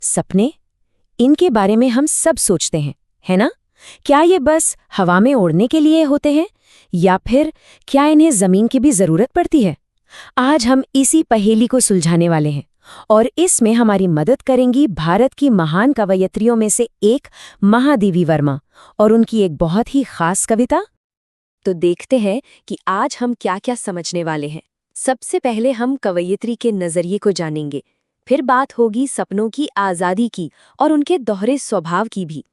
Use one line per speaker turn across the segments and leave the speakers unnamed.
सपने, इनके बारे में हम सब सोचते हैं, है ना? क्या ये बस हवा में उड़ने के लिए होते हैं या फिर क्या इन्हें जमीन की भी जरूरत पड़ती है? आज हम इसी पहेली को सुलझाने वाले हैं और इसमें हमारी मदद करेंगी भारत की महान कवयित्रियों में से एक महादेवी वर्मा और उनकी एक बहुत ही खास कविता। तो देखते हैं कि आज हम क्या-क्या समझने वाले हैं। सबसे पहले हम कवयित्री के नजरिए को जानेंगे, फिर बात होगी सपनों की आज़ादी की और उनके दोहरे स्वभाव की भी।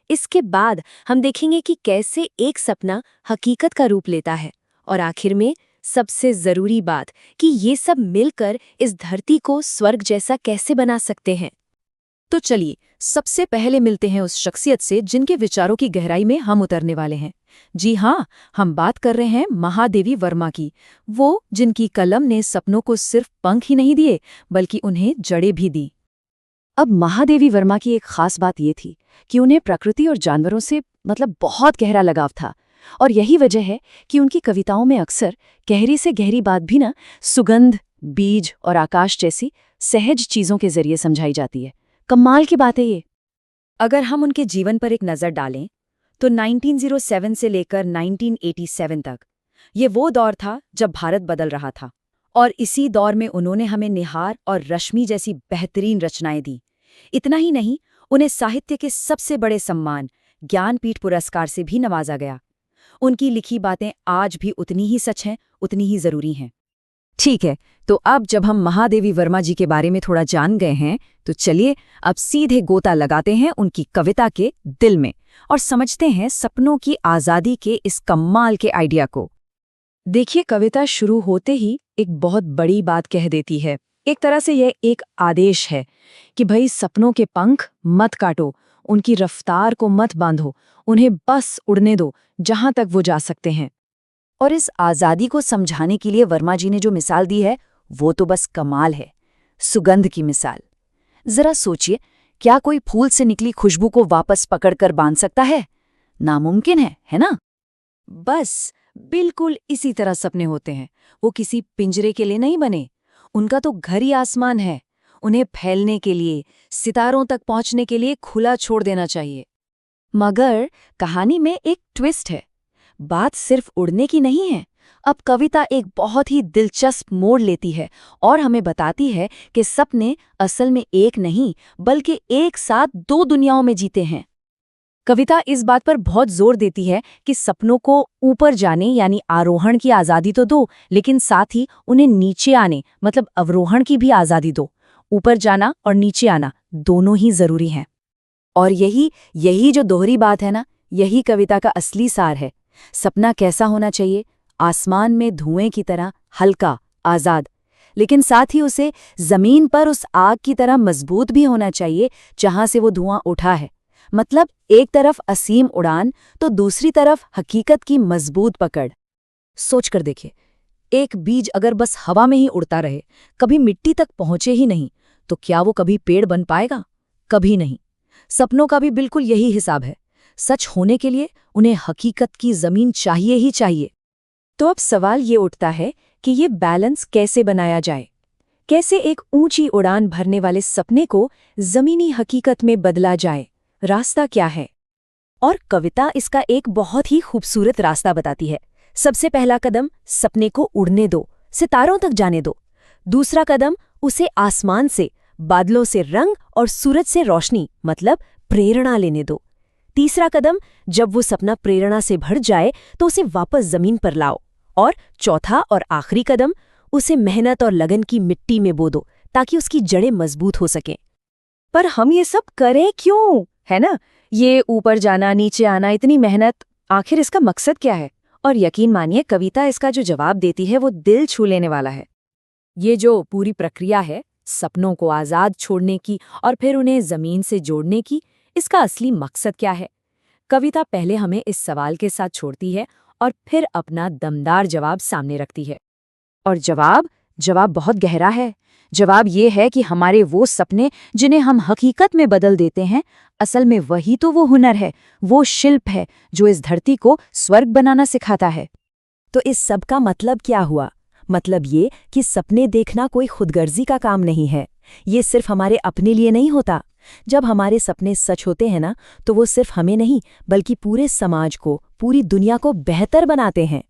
इसके बाद हम देखेंगे कि कैसे एक सपना हकीकत का रूप लेता है और आखिर में सबसे जरूरी बात कि ये सब मिलकर इस धरती को स्वर्ग जैसा कैसे बना सकते हैं।
तो चलिए सबसे पहले मिलते हैं उस शख्सियत से जिनके विचारों की गहराई में हम उतरने वाले हैं। जी हाँ, हम बात कर रहे हैं महादेवी वर्मा की, वो जिनकी कलम ने सपनों को सिर्फ पंख ही नहीं दिए बल्कि उन्हें जड़ें भी दी। अब महादेवी वर्मा की एक खास बात ये थी कि उन्हें प्रकृति और जानवरों से बहुत गहरा लगाव था और यही वजह है कि उनकी कविताओं में अक्सर गहरी से गहरी बात भी सुगंध, बीज और आकाश जैसी सहज चीजों के जरिए समझाई जाती है। कमाल की बात है ये। अगर हम उनके जीवन पर एक नज़र डालें तो 1907 से लेकर 1987 तक ये वो दौर था जब भारत बदल रहा था और इसी दौर में उन्होंने हमें निहार और रश्मि जैसी बेहतरीन रचनाएं दी। इतना ही नहीं, उन्हें साहित्य के सबसे बड़े सम्मान ज्ञानपीठ पुरस्कार से भी नवाजा गया। उनकी लिखी बातें आज भी उतनी ही सच हैं, उतनी ही जरूरी हैं। ठीक है, तो अब जब हम महादेवी वर्मा जी के बारे में थोड़ा जान गए हैं तो चलिए अब सीधे गोता लगाते हैं उनकी कविता के दिल में और समझते हैं सपनों की आज़ादी के इस कमाल के आइडिया को। देखिए, कविता शुरू होते ही एक बहुत बड़ी बात कह देती है। एक तरह से यह एक आदेश है कि भाई सपनों के पंख मत काटो, उनकी रफ्तार को मत बांधो, उन्हें बस उड़ने दो जहां तक वो जा सकते हैं। और इस आज़ादी को समझाने के लिए वर्मा जी ने जो मिसाल दी है वो तो बस कमाल है। सुगंध की मिसाल। जरा सोचिए, क्या कोई फूल से निकली खुशबू को वापस पकड़कर बांध सकता है? नामुमकिन है ना? बस बिल्कुल इसी तरह सपने होते हैं। वो किसी पिंजरे के लिए नहीं बने, उनका तो घर ही आसमान है। उन्हें फैलने के लिए, सितारों तक पहुंचने के लिए खुला छोड़ देना चाहिए। मगर कहानी में एक ट्विस्ट है। बात सिर्फ उड़ने की नहीं है। अब कविता एक बहुत ही दिलचस्प मोड़ लेती है और हमें बताती है कि सपने असल में एक नहीं बल्कि एक साथ दो दुनियाओं में जीते हैं। कविता इस बात पर बहुत जोर देती है कि सपनों को ऊपर जाने यानी आरोहण की आज़ादी तो दो, लेकिन साथ ही उन्हें नीचे आने अवरोहण की भी आज़ादी दो। ऊपर जाना और नीचे आना दोनों ही जरूरी हैं। और यही जो दोहरी बात है यही कविता का असली सार है। सपना कैसा होना चाहिए? आसमान में धुएं की तरह हल्का, आज़ाद, लेकिन साथ ही उसे जमीन पर उस आग की तरह मजबूत भी होना चाहिए जहां से वो धुआं उठा है। एक तरफ असीम उड़ान तो दूसरी तरफ हकीकत की मजबूत पकड़। सोच कर देखिए, एक बीज अगर बस हवा में ही उड़ता रहे, कभी मिट्टी तक पहुंचे ही नहीं, तो क्या वो कभी पेड़ बन पाएगा? कभी नहीं। सपनों का भी बिल्कुल यही हिसाब है। सच होने के लिए उन्हें हकीकत की जमीन चाहिए ही चाहिए। तो अब सवाल ये उठता है कि ये बैलेंस कैसे बनाया जाए? कैसे एक ऊंची उड़ान भरने वाले सपने को जमीनी हकीकत में बदला जाए? रास्ता क्या है? और कविता इसका एक बहुत ही खूबसूरत रास्ता बताती है। सबसे पहला कदम, सपने को उड़ने दो, सितारों तक जाने दो। दूसरा कदम, उसे आसमान से, बादलों से रंग और सूरज से रोशनी प्रेरणा लेने दो। तीसरा कदम, जब वो सपना प्रेरणा से भर जाए तो उसे वापस जमीन पर लाओ। और चौथा और आखिरी कदम, उसे मेहनत और लगन की मिट्टी में बो दो ताकि उसकी जड़ें मजबूत हो सकें। पर हम ये सब करें क्यों, है ना? ये ऊपर जाना, नीचे आना, इतनी मेहनत, आखिर इसका मकसद क्या है? और यकीन मानिए, कविता इसका जो जवाब देती है वो दिल छू लेने वाला है। ये जो पूरी प्रक्रिया है सपनों को आज़ाद छोड़ने की और फिर उन्हें जमीन से जोड़ने की, इसका असली मकसद क्या है? कविता पहले हमें इस सवाल के साथ छोड़ती है और फिर अपना दमदार जवाब सामने रखती है। और जवाब बहुत गहरा है। जवाब ये है कि हमारे वो सपने जिन्हें हम हकीकत में बदल देते हैं, असल में वही तो वो हुनर है, वो शिल्प है जो इस धरती को स्वर्ग बनाना सिखाता है। तो इस सब का मतलब क्या हुआ? मतलब ये कि सपने देखना कोई खुदगर्जी का काम नहीं है। ये सिर्फ हमारे अपने लिए नहीं होता,
जब हमारे सपने सच होते हैं ना, तो वो सिर्फ हमें नहीं बल्कि पूरे समाज को, पूरी दुनिया को बेहतर बनाते हैं।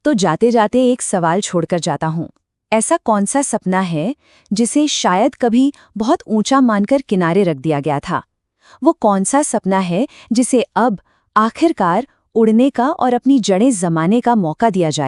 तो जाते जाते एक सवाल छोड़कर जाता हूँ। ऐसा कौन सा सपना है जिसे शायद कभी बहुत ऊंचा मानकर किनारे रख दिया गया था? वो कौन सा सपना है जिसे अब आखिरकार उड़ने का और अपनी जड़ें जमाने का मौका दिया जाए?